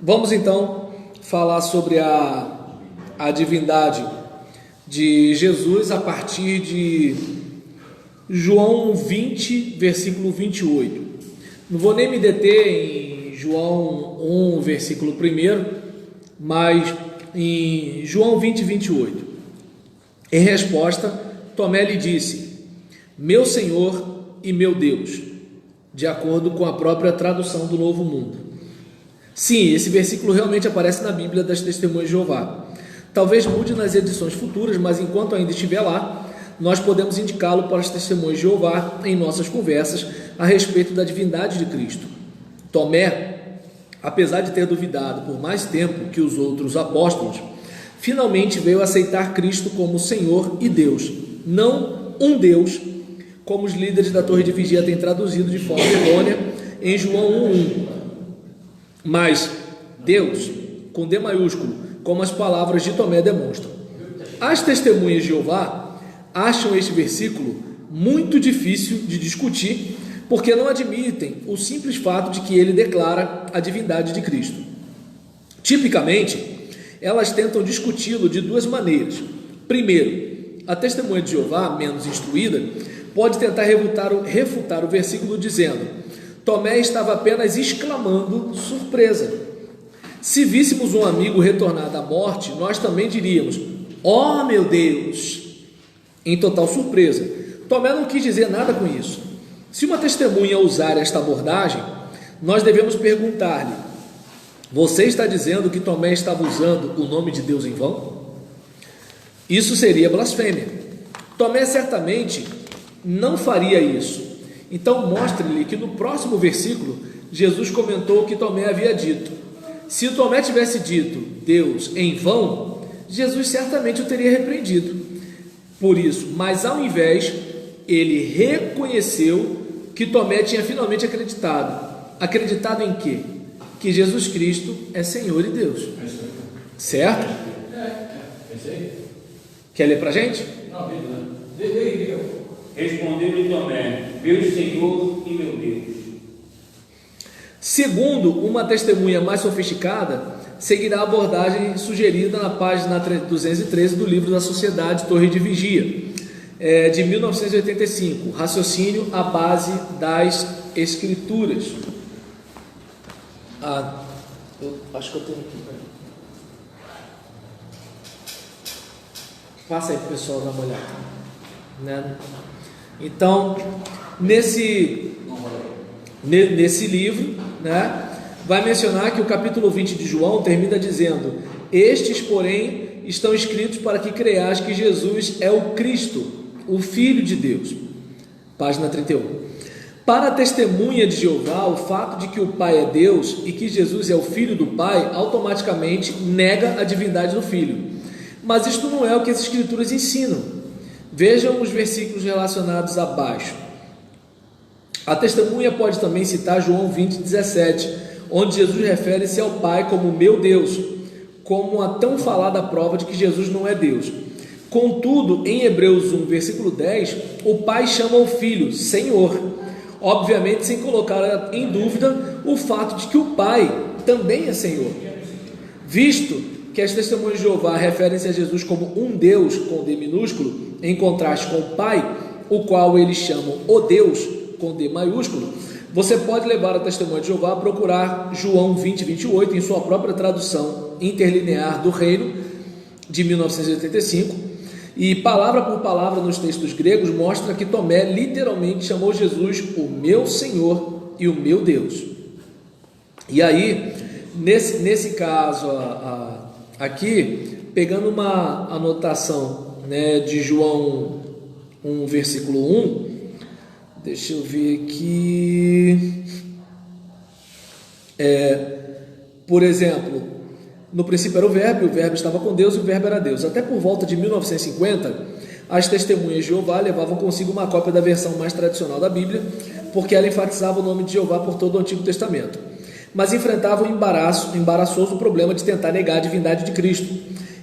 Vamos então falar sobre a divindade de Jesus a partir de João 20, versículo 28. Não vou nem me deter em João 1, versículo 1, mas em João 20, 28. Em resposta, Tomé lhe disse: meu Senhor e meu Deus, de acordo com a própria tradução do Novo Mundo. Sim, esse versículo realmente aparece na Bíblia das Testemunhas de Jeová. Talvez mude nas edições futuras, mas enquanto ainda estiver lá, nós podemos indicá-lo para as Testemunhas de Jeová em nossas conversas a respeito da divindade de Cristo. Tomé, apesar de ter duvidado por mais tempo que os outros apóstolos, finalmente veio aceitar Cristo como Senhor e Deus, não um Deus, como os líderes da Torre de Vigia têm traduzido de forma errônea em João 1:1. Mas Deus, com D maiúsculo, como as palavras de Tomé demonstram. As Testemunhas de Jeová acham este versículo muito difícil de discutir, porque não admitem o simples fato de que ele declara a divindade de Cristo. Tipicamente, elas tentam discuti-lo de duas maneiras. Primeiro, a Testemunha de Jeová, menos instruída, pode tentar refutar o versículo dizendo: Tomé estava apenas exclamando surpresa. Se víssemos um amigo retornar da morte, nós também diríamos: oh meu Deus! Em total surpresa. Tomé não quis dizer nada com isso. Se uma testemunha usar esta abordagem, nós devemos perguntar-lhe: você está dizendo que Tomé estava usando o nome de Deus em vão? Isso seria blasfêmia. Tomé certamente não faria isso. Então mostre-lhe que no próximo versículo Jesus comentou o que Tomé havia dito. Se o Tomé tivesse dito Deus em vão, Jesus certamente o teria repreendido por isso, mas ao invés, ele reconheceu que Tomé tinha finalmente acreditado em quê? Que Jesus Cristo é Senhor e Deus, certo? Quer ler pra gente? Respondeu-lhe Tomé: meu Senhor e meu Deus. Segundo uma testemunha mais sofisticada, seguirá a abordagem sugerida na página 213 do livro da Sociedade Torre de Vigia, de 1985, Raciocínio à base das Escrituras. Eu acho que eu tenho aqui. Passa aí para o pessoal dar uma olhada, né? Então, nesse livro, né, vai mencionar que o capítulo 20 de João termina dizendo: estes, porém, estão escritos para que creias que Jesus é o Cristo, o Filho de Deus. Página 31. Para a testemunha de Jeová, o fato de que o Pai é Deus e que Jesus é o Filho do Pai automaticamente nega a divindade do Filho. Mas isto não é o que as Escrituras ensinam. Vejam os versículos relacionados abaixo. A testemunha pode também citar João 20:17, onde Jesus refere-se ao Pai como meu Deus, como a tão falada prova de que Jesus não é Deus. Contudo, em Hebreus 1, versículo 10, o Pai chama o Filho Senhor, obviamente sem colocar em dúvida o fato de que o Pai também é Senhor. Visto que as testemunhas de Jeová referem-se a Jesus como um Deus com D minúsculo, em contraste com o Pai, o qual eles chamam o Deus com D maiúsculo, você pode levar a testemunha de Jeová a procurar João 20, 28 em sua própria tradução interlinear do Reino de 1985, e palavra por palavra nos textos gregos mostra que Tomé literalmente chamou Jesus o meu Senhor e o meu Deus. E aí, nesse caso aqui, pegando uma anotação, né, de João 1, versículo 1, deixa eu ver aqui, por exemplo, no princípio era o verbo estava com Deus e o verbo era Deus. Até por volta de 1950, as testemunhas de Jeová levavam consigo uma cópia da versão mais tradicional da Bíblia, porque ela enfatizava o nome de Jeová por todo o Antigo Testamento, mas enfrentavam o embaraçoso problema de tentar negar a divindade de Cristo,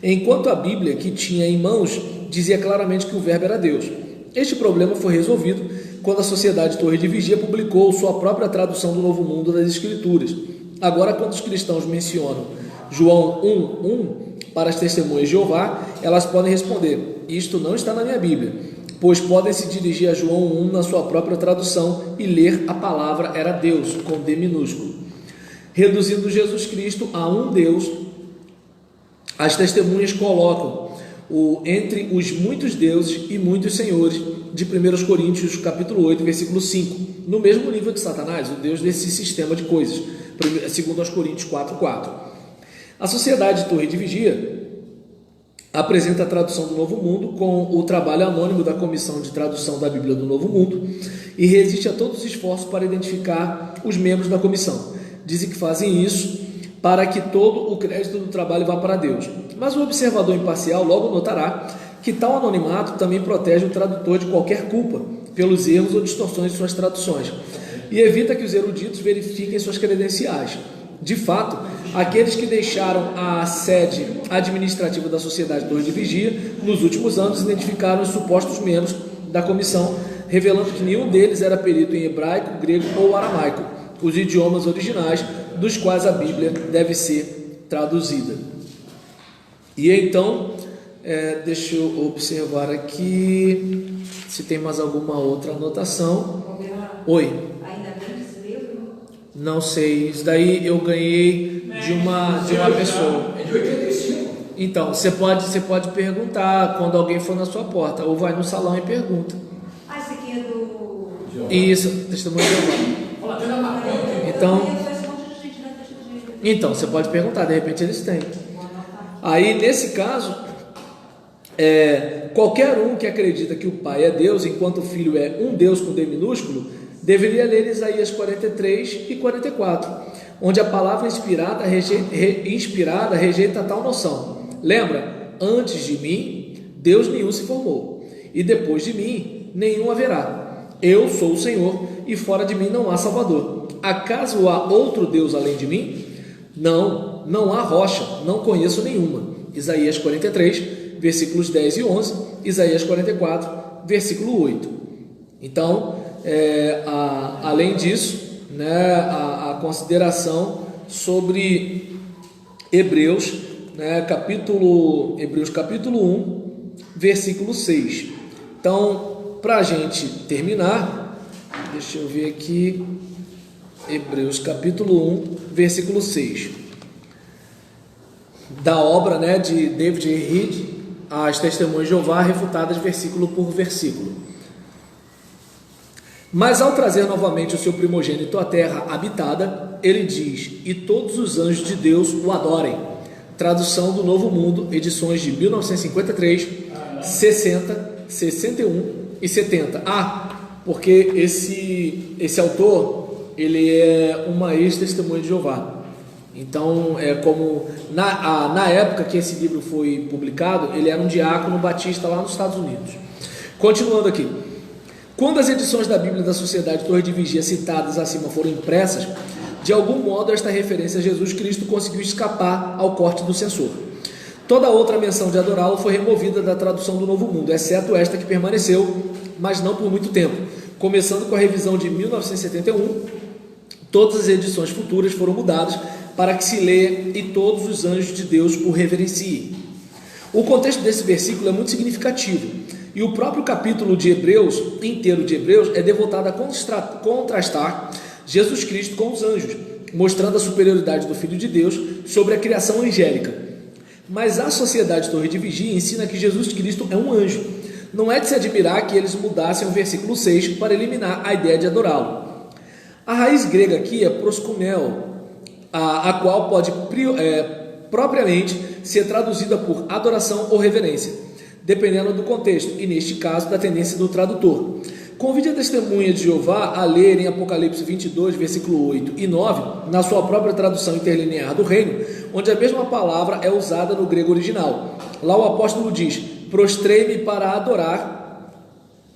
enquanto a Bíblia que tinha em mãos dizia claramente que o verbo era Deus. Este problema foi resolvido quando a Sociedade Torre de Vigia publicou sua própria tradução do Novo Mundo das Escrituras, Agora, quando os cristãos mencionam João 1:1 para as testemunhas de Jeová, elas podem responder: isto não está na minha Bíblia, pois podem se dirigir a João 1 na sua própria tradução e ler a palavra era Deus, com D minúsculo. Reduzindo Jesus Cristo a um Deus, as testemunhas colocam entre os muitos deuses e muitos senhores de 1 Coríntios capítulo 8, versículo 5, no mesmo nível de Satanás, o Deus desse sistema de coisas, segundo aos Coríntios 4:4. A Sociedade Torre de Vigia apresenta a tradução do Novo Mundo com o trabalho anônimo da Comissão de Tradução da Bíblia do Novo Mundo e resiste a todos os esforços para identificar os membros da comissão. Dizem que fazem isso para que todo o crédito do trabalho vá para Deus. Mas o observador imparcial logo notará que tal anonimato também protege o tradutor de qualquer culpa pelos erros ou distorções de suas traduções e evita que os eruditos verifiquem suas credenciais. De fato, aqueles que deixaram a sede administrativa da Sociedade Torre de Vigia nos últimos anos identificaram os supostos membros da comissão, revelando que nenhum deles era perito em hebraico, grego ou aramaico, os idiomas originais dos quais a Bíblia deve ser traduzida. E então, deixa eu observar aqui se tem mais alguma outra anotação. Oi. Não sei, isso daí eu ganhei de uma pessoa. É de 85. Então, você pode perguntar quando alguém for na sua porta, ou vai no salão e pergunta. Ah, esse aqui é do... Isso, testemunho de Jeová. Fala, tem na maconha. Então, você pode perguntar, de repente eles têm. Aí, nesse caso, qualquer um que acredita que o Pai é Deus, enquanto o Filho é um Deus com D minúsculo, deveria ler Isaías 43 e 44, onde a palavra inspirada rejeita tal noção. Lembra? Antes de mim, Deus nenhum se formou, e depois de mim, nenhum haverá. Eu sou o Senhor, e fora de mim não há Salvador. Acaso há outro Deus além de mim? Não, não há rocha, não conheço nenhuma. Isaías 43, versículos 10 e 11, Isaías 44, versículo 8. Então, além disso, né, a consideração sobre Hebreus, né, Hebreus capítulo 1, versículo 6. Então, para a gente terminar, deixa eu ver aqui, Hebreus capítulo 1, versículo 6. Da obra, né, de David Reed, as testemunhas de Jeová, refutadas versículo por versículo. Mas ao trazer novamente o seu primogênito à terra habitada, ele diz: e todos os anjos de Deus o adorem. Tradução do Novo Mundo, edições de 1953, 60, 61 e 70. Porque esse autor, ele é uma ex-testemunha de Jeová. Então, como na época que esse livro foi publicado, ele era um diácono batista lá nos Estados Unidos. Continuando aqui. Quando as edições da Bíblia da Sociedade Torre de Vigia citadas acima foram impressas, de algum modo esta referência a Jesus Cristo conseguiu escapar ao corte do censor. Toda outra menção de adorá-lo foi removida da tradução do Novo Mundo, exceto esta que permaneceu, mas não por muito tempo. Começando com a revisão de 1971, todas as edições futuras foram mudadas para que se leia e todos os anjos de Deus o reverenciem. O contexto desse versículo é muito significativo. E o próprio capítulo de Hebreus, inteiro de Hebreus, é devotado a contrastar Jesus Cristo com os anjos, mostrando a superioridade do Filho de Deus sobre a criação angélica. Mas a Sociedade Torre de Vigia ensina que Jesus Cristo é um anjo. Não é de se admirar que eles mudassem o versículo 6 para eliminar a ideia de adorá-lo. A raiz grega aqui é proskuneo, a qual pode propriamente ser traduzida por adoração ou reverência, dependendo do contexto, e neste caso da tendência do tradutor. Convide a testemunha de Jeová a ler em Apocalipse 22, versículo 8 e 9, na sua própria tradução interlinear do reino, onde a mesma palavra é usada no grego original. Lá o apóstolo diz: prostrei-me para adorar,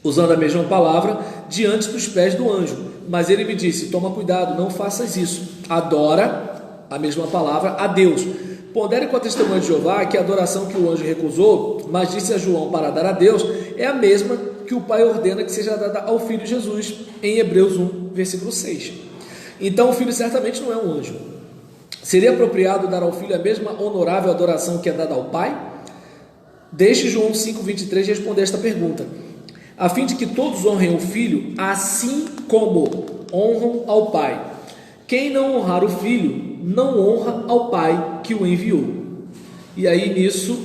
usando a mesma palavra, diante dos pés do anjo. Mas ele me disse: toma cuidado, não faças isso. Adora, a mesma palavra, a Deus. Pondere com a testemunha de Jeová que a adoração que o anjo recusou, mas disse a João para dar a Deus, é a mesma que o Pai ordena que seja dada ao Filho Jesus, em Hebreus 1, versículo 6. Então o Filho certamente não é um anjo. Seria apropriado dar ao Filho a mesma honorável adoração que é dada ao Pai? Deixe João 5,23 responder esta pergunta, a fim de que todos honrem o Filho, assim como honram ao Pai. Quem não honrar o Filho, não honra ao Pai que o enviou. E aí nisso,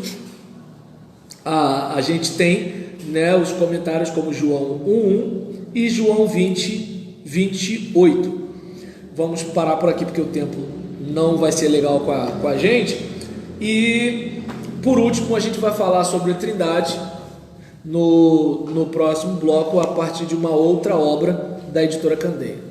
a gente tem, né, os comentários como João 1,1 e João 20:28. Vamos parar por aqui porque o tempo não vai ser legal com a gente. E por último a gente vai falar sobre a Trindade no próximo bloco, a partir de uma outra obra da editora Candeia.